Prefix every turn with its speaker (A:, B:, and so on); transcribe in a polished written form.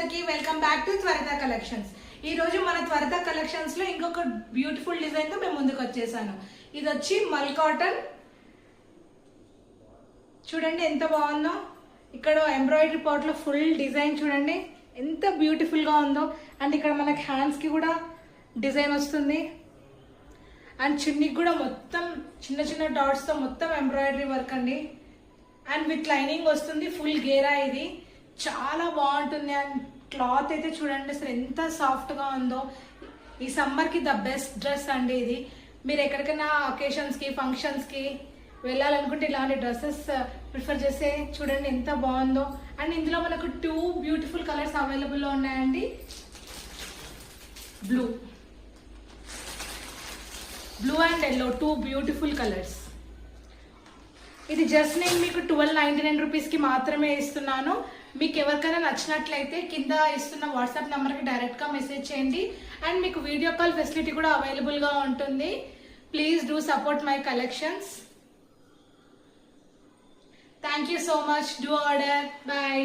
A: అందరికి welcome back to త్వరిత collections. ఈ రోజు మన త్వరిత కలెక్షన్స్ లో ఇంకొక బ్యూటిఫుల్ డిజైన్ తో మేము ముందుకు వచ్చేసాను. ఇది వచ్చి మల్ కాటన్. చూడండి ఎంత బాగుందో. ఇక్కడ ఎంబ్రాయిడరీ పార్ట్ లో ఫుల్ డిజైన్ చూడండి ఎంత బ్యూటిఫుల్ గా ఉందో. అండ్ ఇక్కడ మనకి హ్యాండ్స్ కి కూడా డిజైన్ వస్తుంది. అండ్ చున్నీకి కూడా మొత్తం చిన్న చిన్న డాట్స్ తో మొత్తం ఎంబ్రాయిడరీ వర్క్ అండి. అండ్ విత్ లైనింగ్ వస్తుంది. ఫుల్ గేరా ఇది చాలా బాగుంటుంది. అండ్ క్లాత్ అయితే చూడండి అసలు ఎంత సాఫ్ట్ గా ఉందో. ఈ సమ్మర్ కి ద బెస్ట్ డ్రెస్ అండి ఇది. మీరు ఎక్కడికైనా అకేషన్స్ కి ఫంక్షన్స్ కి వెళ్ళాలనుకుంటే ఇలాంటి డ్రెస్సెస్ ప్రిఫర్ చేస్తే చూడండి ఎంత బాగుందో. అండ్ ఇందులో మనకు 2 బ్యూటిఫుల్ కలర్స్ అవైలబుల్ లో ఉన్నాయండి. Blue and yellow 2 beautiful colours. ఇది జస్ట్ నేను మీకు 1299 రూపీస్ కి మాత్రమే ఇస్తున్నాను. మీకు ఎవరికైనా నచ్చినట్లయితే కింద ఇస్తున్న వాట్సాప్ నెంబర్కి డైరెక్ట్గా మెసేజ్ చేయండి. అండ్ మీకు వీడియో కాల్ ఫెసిలిటీ కూడా అవైలబుల్గా ఉంటుంది. Please do support my collections. Thank you so much. Do order. Bye.